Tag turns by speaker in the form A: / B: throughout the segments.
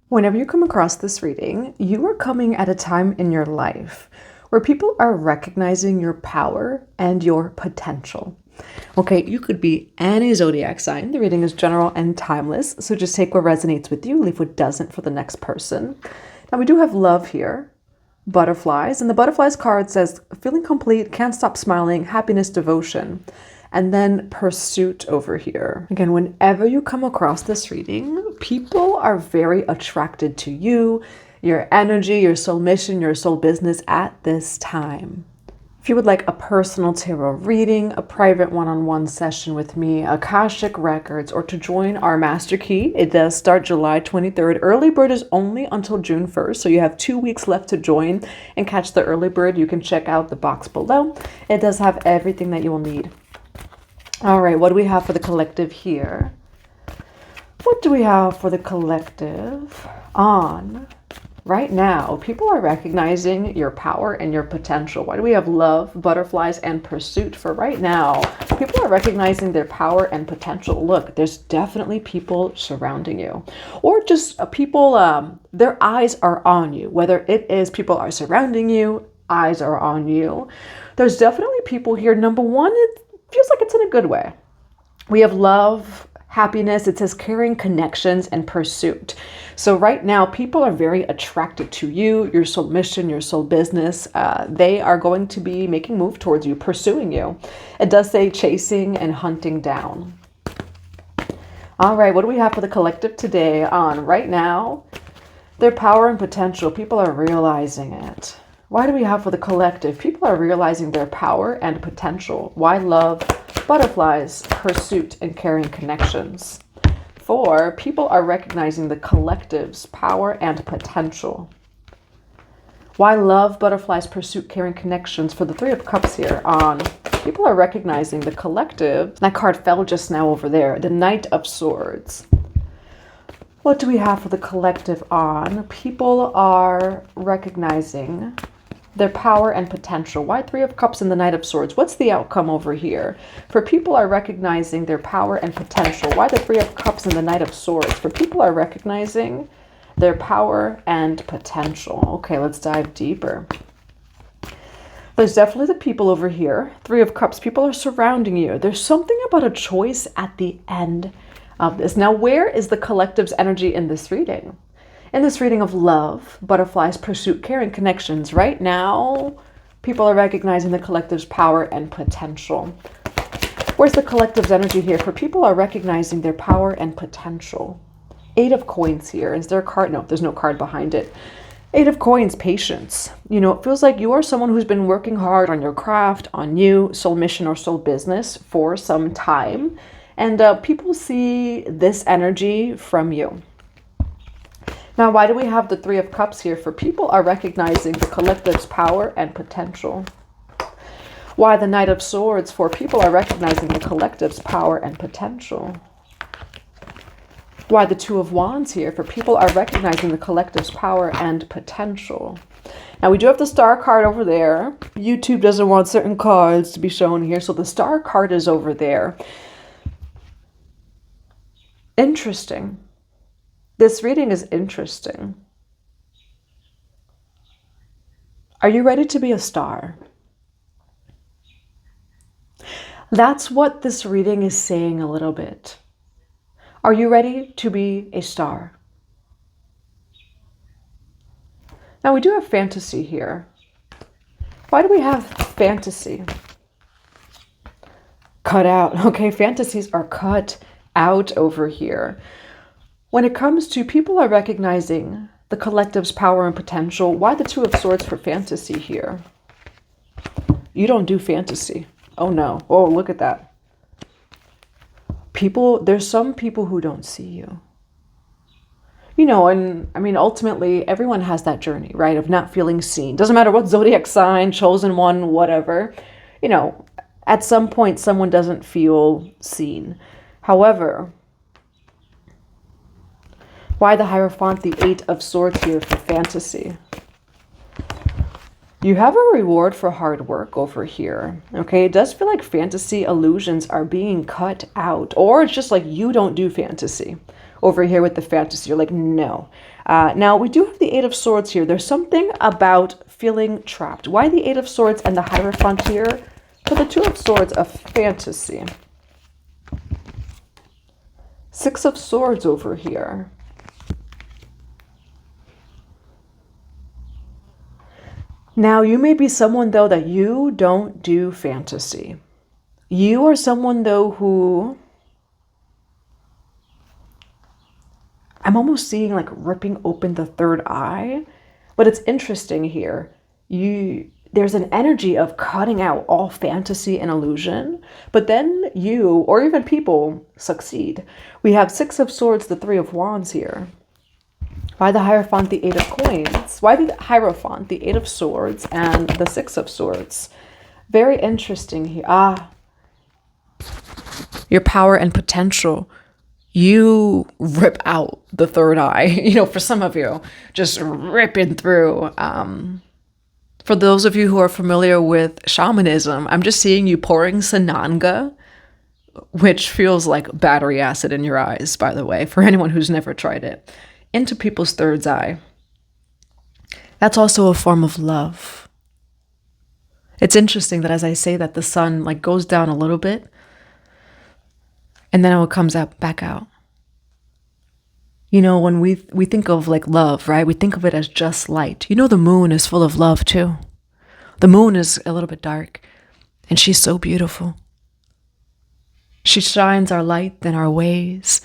A: Whenever you come across this reading, you are coming at a time in your life where people are recognizing your power and your potential. Okay, you could be any zodiac sign. The reading is general and timeless, so just take what resonates with you, leave what doesn't for the next person. Now, we do have love here, butterflies, and the butterflies card says, feeling complete, can't stop smiling, happiness, devotion. And then pursuit over here. Again, whenever you come across this reading, people are very attracted to you, your energy, your soul mission, your soul business at this time. If you would like a personal tarot reading, a private one-on-one session with me, Akashic Records, or to join our Master Key, it does start July 23rd. Early bird is only until June 1st, so you have 2 weeks left to join and catch the early bird. You can check out the box below. It does have everything that you will need. All right, what do we have for the collective here? What do we have for the collective on right now? People are recognizing your power and your potential. Why do we have love, butterflies, and pursuit for right now? People are recognizing their power and potential. Look, there's definitely people surrounding you, or just people, their eyes are on you. Whether it is people are surrounding you, eyes are on you. There's definitely people here. Number one, it feels like it's in a good way. We have love, happiness. It says caring, connections, and pursuit. So right now, people are very attracted to you, your soul mission, your soul business. They are going to be making move towards you, pursuing you. It does say chasing and hunting down. All right, what do we have for the collective today on right now? Their power and potential. People are realizing it. Why do we have for the collective? People are realizing their power and potential. Why love, butterflies, pursuit, and caring connections? 4, people are recognizing the collective's power and potential. Why love, butterflies, pursuit, caring connections? For the 3 of Cups here on, people are recognizing the collective. That card fell just now over there, the Knight of Swords. What do we have for the collective on? People are recognizing their power and potential. Why 3 of Cups and the Knight of Swords? What's the outcome over here? For people are recognizing their power and potential. Why the 3 of Cups and the Knight of Swords? For people are recognizing their power and potential. Okay, let's dive deeper. There's definitely the people over here. 3 of Cups, people are surrounding you. There's something about a choice at the end of this. Now, where is the collective's energy in this reading? In this reading of love, butterflies, pursuit, caring, connections, right now, people are recognizing the collective's power and potential. Where's the collective's energy here? For people are recognizing their power and potential. 8 of Coins here. Is there a card? No, there's no card behind it. 8 of Coins, patience. You know, it feels like you are someone who's been working hard on your craft, on you, soul mission or soul business for some time. And people see this energy from you. Now, why do we have the 3 of Cups here? For people are recognizing the collective's power and potential. Why the Knight of Swords? For people are recognizing the collective's power and potential. Why the 2 of Wands here? For people are recognizing the collective's power and potential. Now, we do have the Star card over there. YouTube doesn't want certain cards to be shown here, so the Star card is over there. Interesting. This reading is interesting. Are you ready to be a star? That's what this reading is saying a little bit. Are you ready to be a star? Now, we do have fantasy here. Why do we have fantasy? Cut out. Okay, fantasies are cut out over here. When it comes to people are recognizing the collective's power and potential, why the 2 of Swords for fantasy here? You don't do fantasy. Oh no. Oh, look at that. There's some people who don't see you. You know, and I mean, ultimately, everyone has that journey, right? Of not feeling seen. Doesn't matter what zodiac sign, chosen one, whatever. You know, at some point, someone doesn't feel seen. However, why the Hierophant, the 8 of Swords here for fantasy? You have a reward for hard work over here. Okay, it does feel like fantasy illusions are being cut out. Or it's just like you don't do fantasy. over here with the fantasy. You're like, no. Now, we do have the Eight of Swords here. There's something about feeling trapped. Why the Eight of Swords and the Hierophant here? For the Two of Swords of fantasy. Six of Swords over here. Now, you may be someone, though, that you don't do fantasy. You are someone, though, who... I'm almost seeing like ripping open the third eye. But it's interesting here. There's an energy of cutting out all fantasy and illusion. But then you, or even people, succeed. We have Six of Swords, the Three of Wands here. Why the Hierophant, the Eight of Coins? Why the Hierophant, the Eight of Swords, and the Six of Swords? Very interesting here. Your power and potential. You rip out the third eye, you know, for some of you, just ripping through. For those of you who are familiar with shamanism, I'm just seeing you pouring Sananga, which feels like battery acid in your eyes, by the way, for anyone who's never tried it, into people's third eye. That's also a form of love. It's interesting that as I say that, the sun like goes down a little bit, and then it comes out back out. You know, when we think of like love, right? We think of it as just light. You know, the moon is full of love too. The moon is a little bit dark, and she's so beautiful. She shines our light in our ways.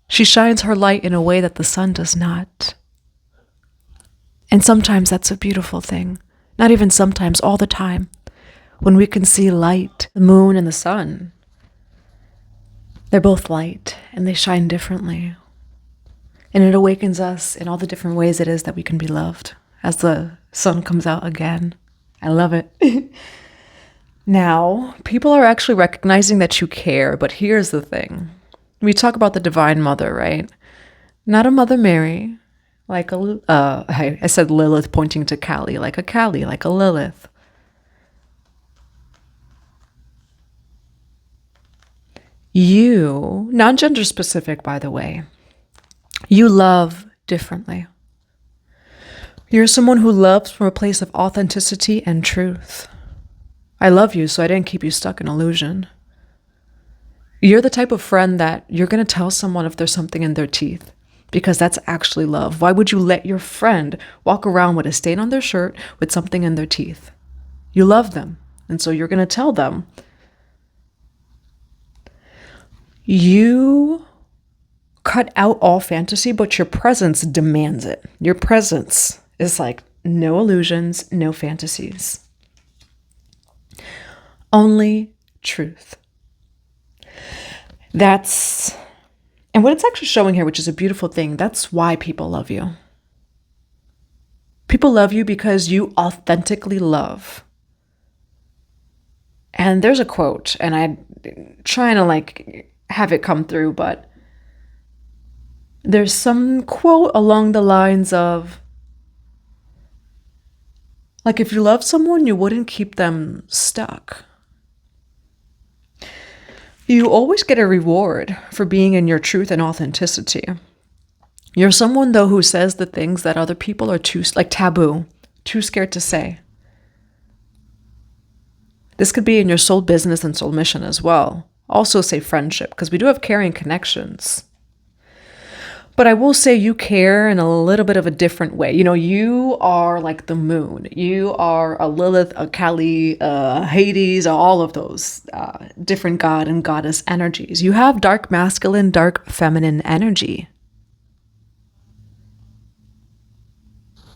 A: She shines her light in a way that the sun does not. And sometimes that's a beautiful thing. Not even sometimes, all the time. When we can see light, the moon and the sun. They're both light, and they shine differently. And it awakens us in all the different ways it is that we can be loved as the sun comes out again. I love it. Now, people are actually recognizing that you care, but here's the thing. We talk about the Divine Mother, right? Not a Mother Mary, like I said Lilith pointing to Kali, like a Lilith. You, non-gender specific, by the way, you love differently. You're someone who loves from a place of authenticity and truth. I love you, so I didn't keep you stuck in illusion. You're the type of friend that you're going to tell someone if there's something in their teeth, because that's actually love. Why would you let your friend walk around with a stain on their shirt with something in their teeth? You love them, and so you're going to tell them. You cut out all fantasy, but your presence demands it. Your presence is like no illusions, no fantasies. Only truth. And what it's actually showing here, which is a beautiful thing, that's why people love you. People love you because you authentically love. And there's a quote, and I'm trying to like have it come through, but there's some quote along the lines of, like, if you love someone, you wouldn't keep them stuck. You always get a reward for being in your truth and authenticity. You're someone, though, who says the things that other people are too, like taboo, too scared to say. This could be in your soul business and soul mission as well. Also say friendship, because we do have caring connections. But I will say you care in a little bit of a different way. You know, you are like the moon. You are a Lilith, a Kali, Hades, all of those different god and goddess energies. You have dark masculine, dark feminine energy.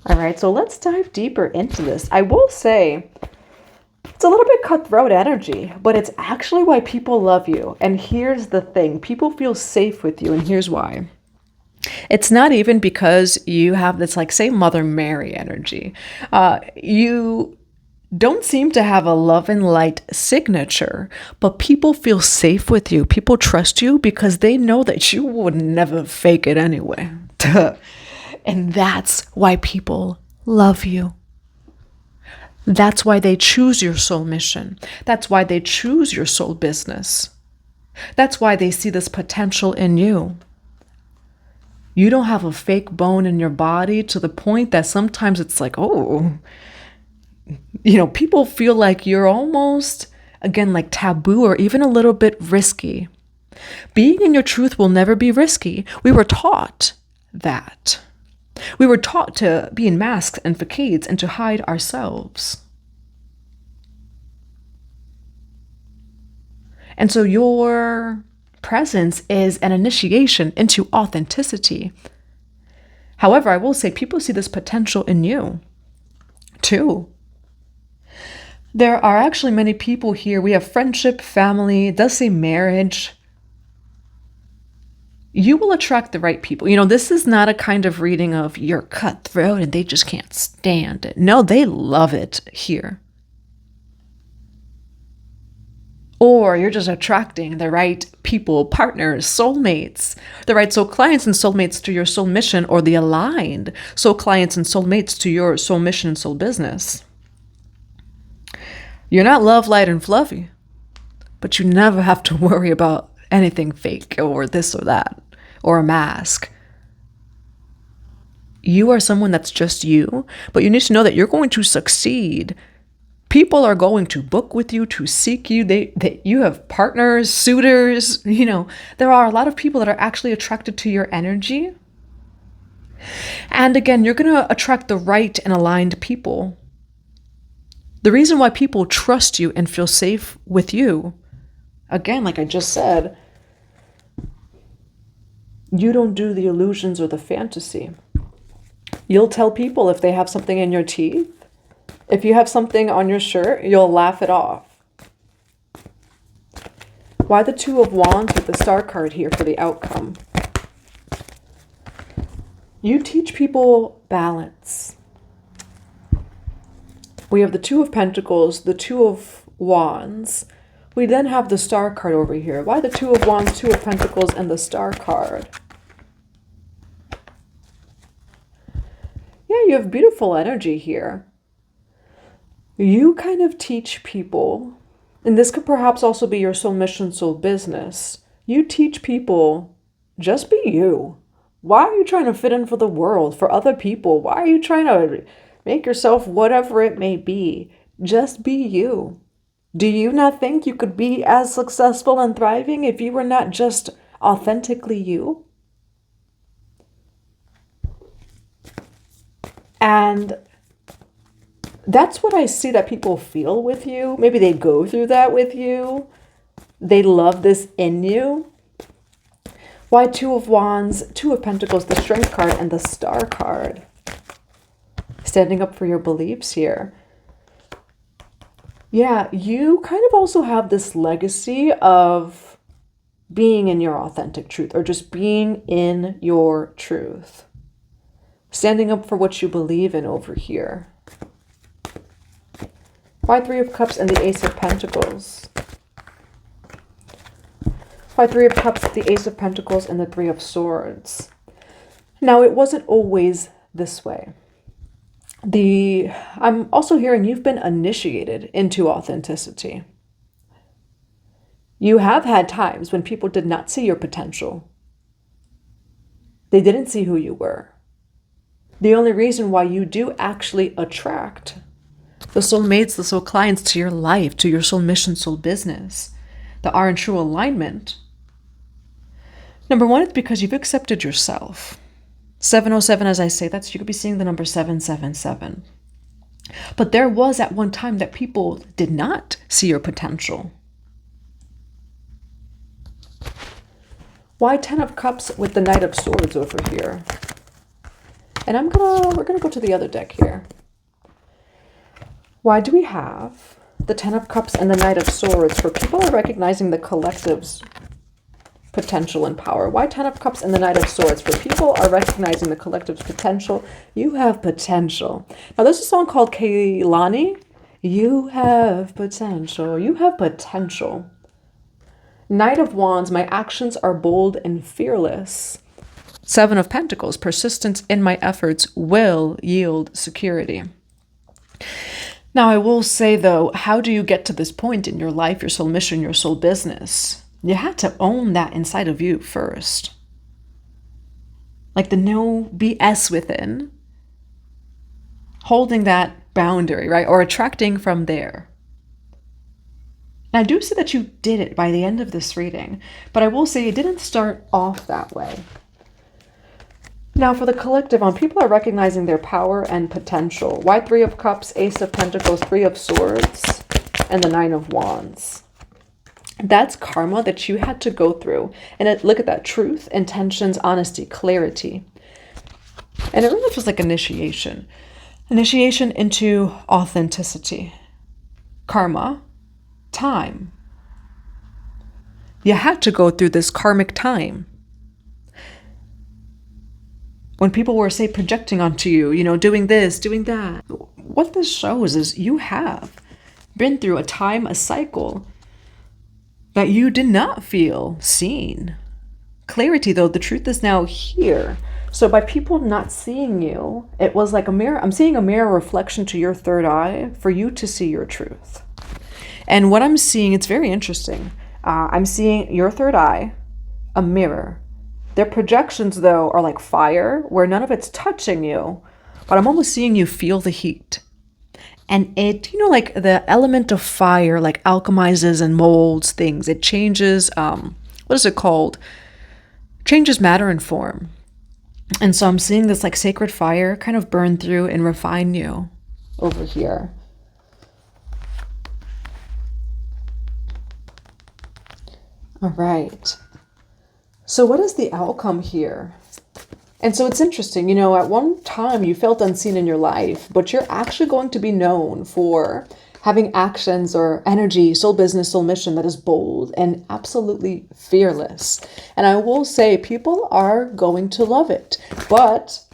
A: All right, so let's dive deeper into this. I will say it's a little bit cutthroat energy, but it's actually why people love you. And here's the thing. People feel safe with you, and here's why. It's not even because you have this, like, say, Mother Mary energy. You don't seem to have a love and light signature, but people feel safe with you. People trust you because they know that you would never fake it anyway. And that's why people love you. That's why they choose your soul mission. That's why they choose your soul business. That's why they see this potential in you. You don't have a fake bone in your body to the point that sometimes it's like, oh, people feel like you're almost, again, like taboo or even a little bit risky. Being in your truth will never be risky. We were taught that. We were taught to be in masks and facades and to hide ourselves. And so your presence is an initiation into authenticity. However, I will say people see this potential in you too. There are actually many people here. We have friendship, family, it does say marriage. You will attract the right people. This is not a kind of reading of you're cutthroat and they just can't stand it. No, they love it here. Or you're just attracting the right people, partners, soulmates, the right soul clients and soulmates to your soul mission, or the aligned soul clients and soulmates to your soul mission and soul business. You're not love, light, and fluffy, but you never have to worry about anything fake or this or that or a mask. You are someone that's just you, but you need to know that you're going to succeed. People are going to book with you, to seek you. You have partners, suitors. There are a lot of people that are actually attracted to your energy. And again, you're going to attract the right and aligned people. The reason why people trust you and feel safe with you, again, like I just said, you don't do the illusions or the fantasy. You'll tell people if they have something in your teeth. If you have something on your shirt, you'll laugh it off. Why the Two of Wands with the Star card here for the outcome? You teach people balance. We have the Two of Pentacles, the Two of Wands. We then have the Star card over here. Why the Two of Wands, Two of Pentacles, and the Star card? Yeah, you have beautiful energy here. You kind of teach people, and this could perhaps also be your soul mission, soul business. You teach people, just be you. Why are you trying to fit in for the world, for other people? Why are you trying to make yourself whatever it may be? Just be you. Do you not think you could be as successful and thriving if you were not just authentically you? And that's what I see that people feel with you. Maybe they go through that with you. They love this in you. Why Two of Wands, Two of Pentacles, the Strength card, and the Star card? Standing up for your beliefs here. Yeah, you kind of also have this legacy of being in your authentic truth, or just being in your truth. Standing up for what you believe in over here. Why Three of Cups and the Ace of Pentacles? Why Three of Cups, the Ace of Pentacles, and the Three of Swords? Now, it wasn't always this way. I'm also hearing you've been initiated into authenticity. You have had times when people did not see your potential. They didn't see who you were. The only reason why you do actually attract the soulmates, the soul clients to your life, to your soul mission, soul business, that are in true alignment. Number one, it's because you've accepted yourself. 707, as I say, you could be seeing the number 777. But there was at one time that people did not see your potential. Why 10 of Cups with the Knight of Swords over here? And we're gonna go to the other deck here. Why do we have the 10 of Cups and the Knight of Swords for people are recognizing the collective's potential and power? Why 10 of Cups and the Knight of Swords for people are recognizing the collective's potential? You have potential. Now, there's a song called Kaylani. You have potential. You have potential. Knight of Wands, my actions are bold and fearless. 7 of Pentacles, persistence in my efforts will yield security. Now, I will say, though, how do you get to this point in your life, your soul mission, your soul business? You had to own that inside of you first. like the no BS within, holding that boundary, right? Or attracting from there. And I do see that you did it by the end of this reading, but I will say it didn't start off that way. Now for the collective on, people are recognizing their power and potential. Why 3 of Cups, Ace of Pentacles, 3 of Swords, and the 9 of Wands. That's karma that you had to go through. And look at that, truth, intentions, honesty, clarity. And it really feels like initiation. Initiation into authenticity. Karma, time. You had to go through this karmic time. When people were, say, projecting onto you, you know, doing this, doing that. What this shows is you have been through a time, a cycle that you did not feel seen. Clarity, though, the truth is now here. So by people not seeing you, it was like a mirror. I'm seeing a mirror reflection to your third eye for you to see your truth. And what I'm seeing, it's very interesting. I'm seeing your third eye, a mirror. Their projections, though, are like fire, where none of it's touching you, but I'm almost seeing you feel the heat. And it, you know, like the element of fire, like alchemizes and molds things. It changes, what is it called? Changes matter and form. And so I'm seeing this like sacred fire kind of burn through and refine you over here. All right. So what is the outcome here? And so it's interesting, you know, at one time you felt unseen in your life, but you're actually going to be known for having actions or energy, soul business, soul mission that is bold and absolutely fearless. And I will say people are going to love it, but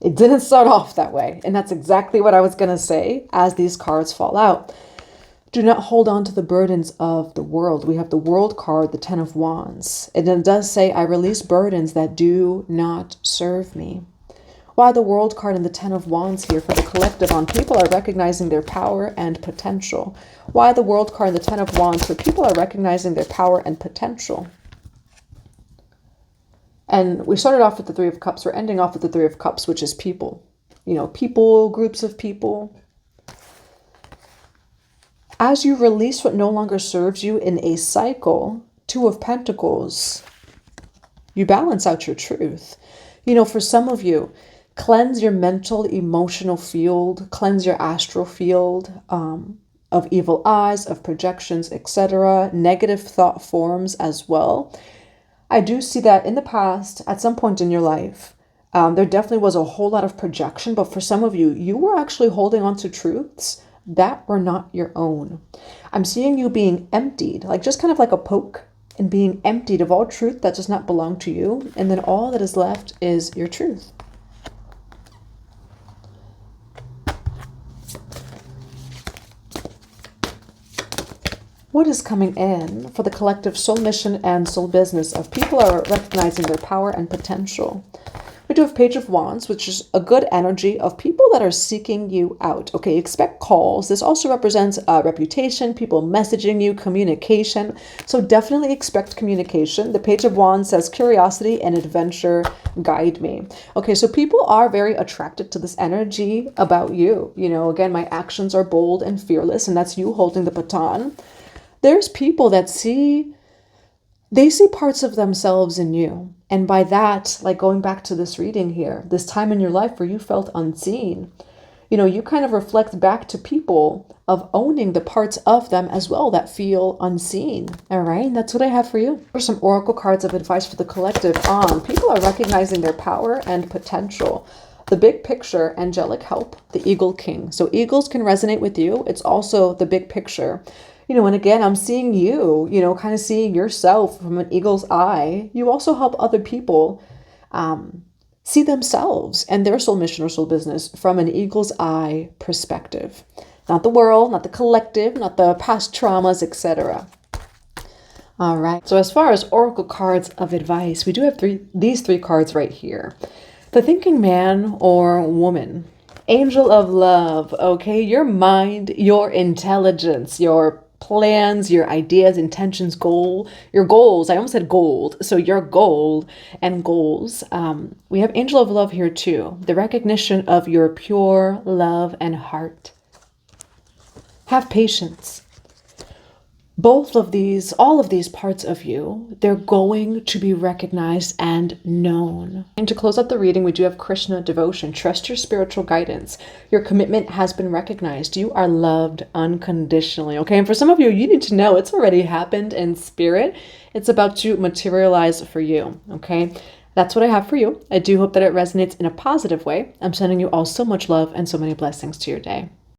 A: it didn't start off that way. And that's exactly what I was going to say as these cards fall out. Do not hold on to the burdens of the world. We have the World card, the 10 of Wands. And it does say, I release burdens that do not serve me. Why the World card and the 10 of Wands here for the collective on, people are recognizing their power and potential. Why the World card and the 10 of Wands for people are recognizing their power and potential. And we started off with the 3 of Cups. We're ending off with the 3 of Cups, which is people. You know, people, groups of people. As you release what no longer serves you in a cycle, 2 of Pentacles, you balance out your truth. You know, for some of you, cleanse your mental, emotional field, cleanse your astral field of evil eyes, of projections, etc., negative thought forms as well. I do see that in the past, at some point in your life, there definitely was a whole lot of projection, but for some of you, you were actually holding on to truths that were not your own. I'm seeing you being emptied, like just kind of like a poke, and being emptied of all truth that does not belong to you. And then all that is left is your truth. What is coming in for the collective soul mission and soul business of people are recognizing their power and potential? We do have Page of Wands, which is a good energy of people that are seeking you out. Okay, expect calls. This also represents reputation, people messaging you, communication. So definitely expect communication. The Page of Wands says curiosity and adventure guide me. Okay, so people are very attracted to this energy about you. You know, again, my actions are bold and fearless, and that's you holding the baton. There's people that see parts of themselves in you. And by that, like going back to this reading here, this time in your life where you felt unseen, you know, you kind of reflect back to people of owning the parts of them as well that feel unseen. All right, and that's what I have for you. Here's some oracle cards of advice for the collective on people are recognizing their power and potential. The big picture, angelic help, the Eagle King. So eagles can resonate with you. It's also the big picture. You know, and again, I'm seeing you, you know, kind of seeing yourself from an eagle's eye. You also help other people see themselves and their soul mission or soul business from an eagle's eye perspective. Not the world, not the collective, not the past traumas, etc. All right. So as far as oracle cards of advice, we do have these three cards right here. The thinking man or woman. Angel of love, okay? Your mind, your intelligence, your plans, your ideas, intentions, your goals. I almost said gold. So your goal and goals. We have angel of love here too. The recognition of your pure love and heart. Have patience. Both of these, all of these parts of you, they're going to be recognized and known. And to close out the reading, we do have Krishna devotion. Trust your spiritual guidance. Your commitment has been recognized. You are loved unconditionally. Okay. And for some of you, you need to know it's already happened in spirit. It's about to materialize for you. Okay. That's what I have for you. I do hope that it resonates in a positive way. I'm sending you all so much love and so many blessings to your day.